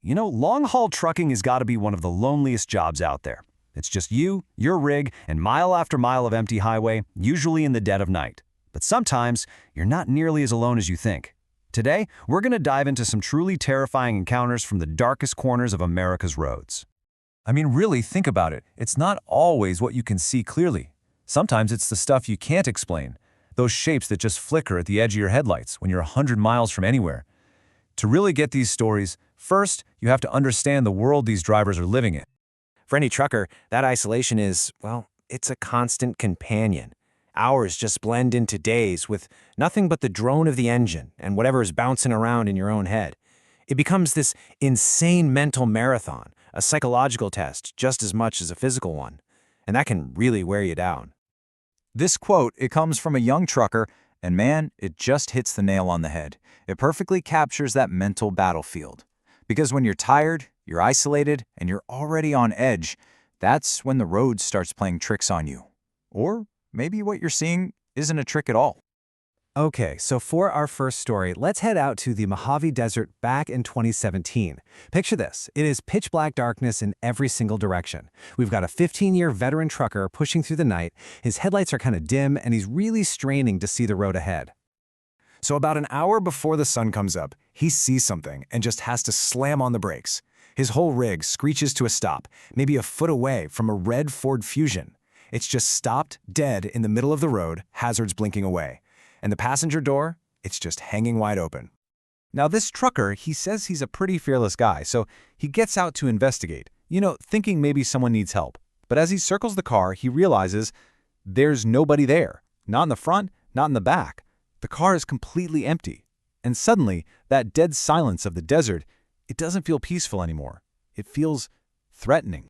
Long-haul trucking has got to be one of the loneliest jobs out there. It's just you, your rig, and mile after mile of empty highway, usually in the dead of night. But sometimes, you're not nearly as alone as you think. Today, we're going to dive into some truly terrifying encounters from the darkest corners of America's roads. I mean, really, think about it. It's not always what you can see clearly. Sometimes it's the stuff you can't explain, those shapes that just flicker at the edge of your headlights when you're 100 miles from anywhere. To really get these stories, first, you have to understand the world these drivers are living in. For any trucker, that isolation is, well, it's a constant companion. Hours just blend into days with nothing but the drone of the engine and whatever is bouncing around in your own head. It becomes this insane mental marathon, a psychological test just as much as a physical one, and that can really wear you down. This quote, it comes from a young trucker, and man, it just hits the nail on the head. It perfectly captures that mental battlefield. Because when you're tired, you're isolated, and you're already on edge, that's when the road starts playing tricks on you. Or maybe what you're seeing isn't a trick at all. Okay, so for our first story, let's head out to the Mojave Desert back in 2017. Picture this. It is pitch black darkness in every single direction. We've got a 15-year veteran trucker pushing through the night. His headlights are kind of dim, and he's really straining to see the road ahead. So about an hour before the sun comes up, he sees something and just has to slam on the brakes. His whole rig screeches to a stop, maybe a foot away from a red Ford Fusion. It's just stopped dead in the middle of the road, hazards blinking away. And the passenger door, it's just hanging wide open. Now this trucker, he says he's a pretty fearless guy, so he gets out to investigate, thinking maybe someone needs help. But as he circles the car, he realizes there's nobody there. Not in the front, not in the back. The car is completely empty. And suddenly, that dead silence of the desert, it doesn't feel peaceful anymore. It feels threatening.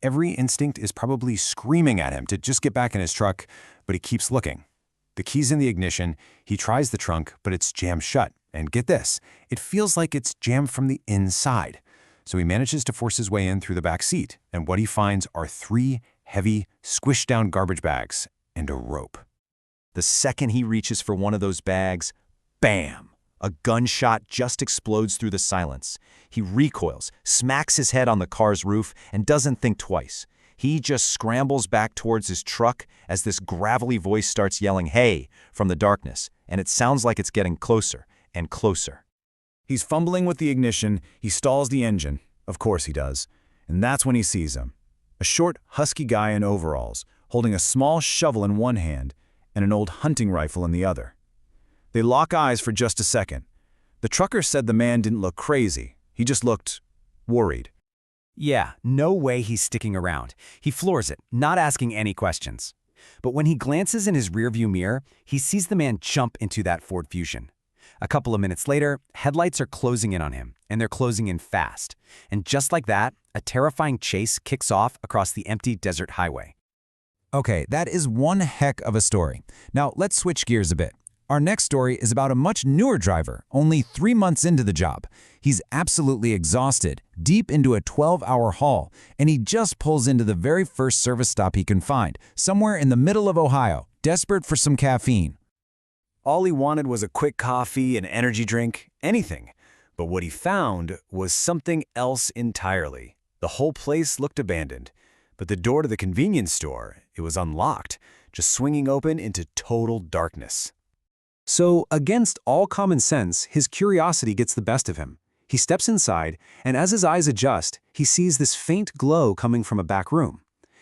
Every instinct is probably screaming at him to just get back in his truck, but he keeps looking. The key's in the ignition, he tries the trunk, but it's jammed shut. And get this, it feels like it's jammed from the inside. So he manages to force his way in through the back seat, and what he finds are 3 heavy, squished-down garbage bags and a rope. The second he reaches for one of those bags, bam! A gunshot just explodes through the silence. He recoils, smacks his head on the car's roof, and doesn't think twice. He just scrambles back towards his truck as this gravelly voice starts yelling, "Hey," from the darkness, and it sounds like it's getting closer and closer. He's fumbling with the ignition, he stalls the engine, of course he does, and that's when he sees him. A short, husky guy in overalls, holding a small shovel in one hand and an old hunting rifle in the other. They lock eyes for just a second. The trucker said the man didn't look crazy, he just looked worried. Yeah, no way he's sticking around. He floors it, not asking any questions. But when he glances in his rearview mirror, he sees the man jump into that Ford Fusion. A couple of minutes later, headlights are closing in on him, and they're closing in fast. And just like that, a terrifying chase kicks off across the empty desert highway. Okay, that is one heck of a story. Now let's switch gears a bit. Our next story is about a much newer driver, only 3 months into the job. He's absolutely exhausted, deep into a 12-hour haul, and he just pulls into the very first service stop he can find, somewhere in the middle of Ohio, desperate for some caffeine. All he wanted was a quick coffee, an energy drink, anything. But what he found was something else entirely. The whole place looked abandoned, but the door to the convenience store, it was unlocked, just swinging open into total darkness. So, against all common sense, his curiosity gets the best of him. He steps inside, and as his eyes adjust, he sees this faint glow coming from a back room.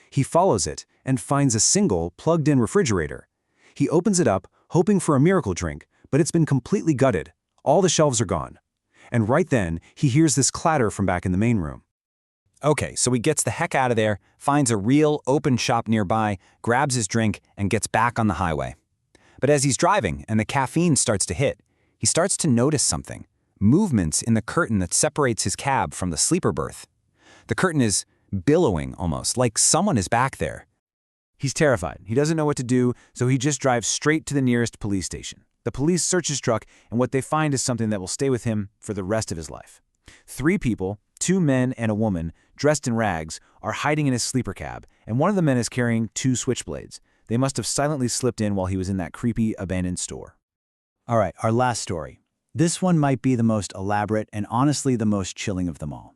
He follows it and finds a single, plugged-in refrigerator. He opens it up, hoping for a miracle drink, but it's been completely gutted. All the shelves are gone. And right then, he hears this clatter from back in the main room. Okay, so he gets the heck out of there, finds a real open shop nearby, grabs his drink, and gets back on the highway. But as he's driving and the caffeine starts to hit, he starts to notice something. Movements in the curtain that separates his cab from the sleeper berth. The curtain is billowing almost, like someone is back there. He's terrified. He doesn't know what to do, so he just drives straight to the nearest police station. The police search his truck, and what they find is something that will stay with him for the rest of his life. 3 people, 2 men and a woman, dressed in rags, are hiding in his sleeper cab, and one of the men is carrying 2 switchblades. They must have silently slipped in while he was in that creepy, abandoned store. All right, our last story. This one might be the most elaborate and honestly the most chilling of them all.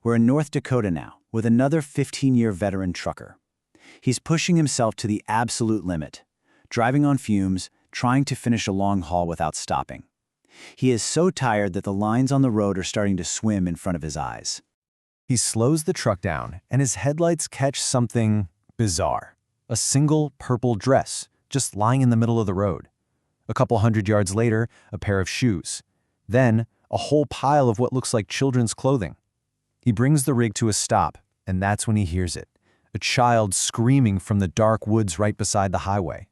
We're in North Dakota now, with another 15-year veteran trucker. He's pushing himself to the absolute limit, driving on fumes, trying to finish a long haul without stopping. He is so tired that the lines on the road are starting to swim in front of his eyes. He slows the truck down, and his headlights catch something bizarre. A single purple dress, just lying in the middle of the road. A couple 100 yards later, a pair of shoes. Then, a whole pile of what looks like children's clothing. He brings the rig to a stop, and that's when he hears it. A child screaming from the dark woods right beside the highway.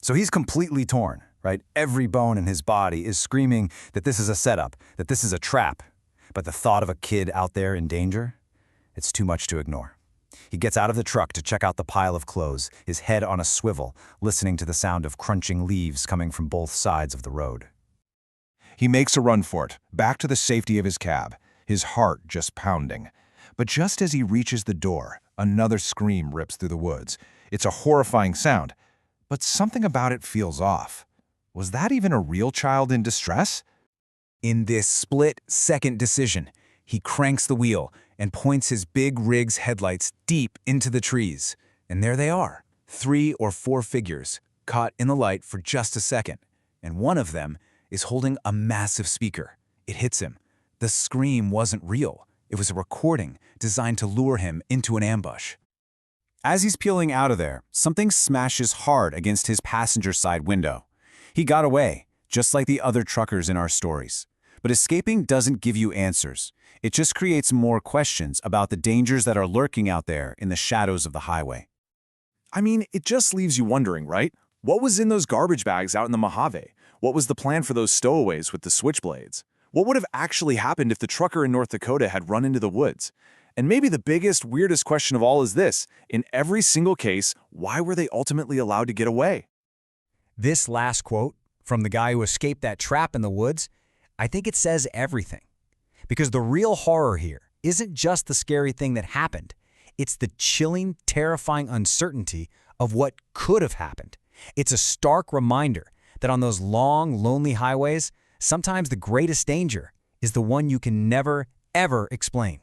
So he's completely torn, right? Every bone in his body is screaming that this is a setup, that this is a trap. But the thought of a kid out there in danger, it's too much to ignore. He gets out of the truck to check out the pile of clothes, his head on a swivel, listening to the sound of crunching leaves coming from both sides of the road. He makes a run for it, back to the safety of his cab, his heart just pounding. But just as he reaches the door, another scream rips through the woods. It's a horrifying sound, but something about it feels off. Was that even a real child in distress? In this split-second decision, he cranks the wheel and points his big rig's headlights deep into the trees. And there they are, 3 or 4 figures, caught in the light for just a second. And one of them is holding a massive speaker. It hits him. The scream wasn't real. It was a recording designed to lure him into an ambush. As he's peeling out of there, something smashes hard against his passenger side window. He got away, just like the other truckers in our stories. But escaping doesn't give you answers. It just creates more questions about the dangers that are lurking out there in the shadows of the highway. I mean, it just leaves you wondering, right? What was in those garbage bags out in the Mojave? What was the plan for those stowaways with the switchblades? What would have actually happened if the trucker in North Dakota had run into the woods? And maybe the biggest, weirdest question of all is this: in every single case, why were they ultimately allowed to get away? This last quote from the guy who escaped that trap in the woods, I think it says everything. Because the real horror here isn't just the scary thing that happened. It's the chilling, terrifying uncertainty of what could have happened. It's a stark reminder that on those long, lonely highways, sometimes the greatest danger is the one you can never, ever explain.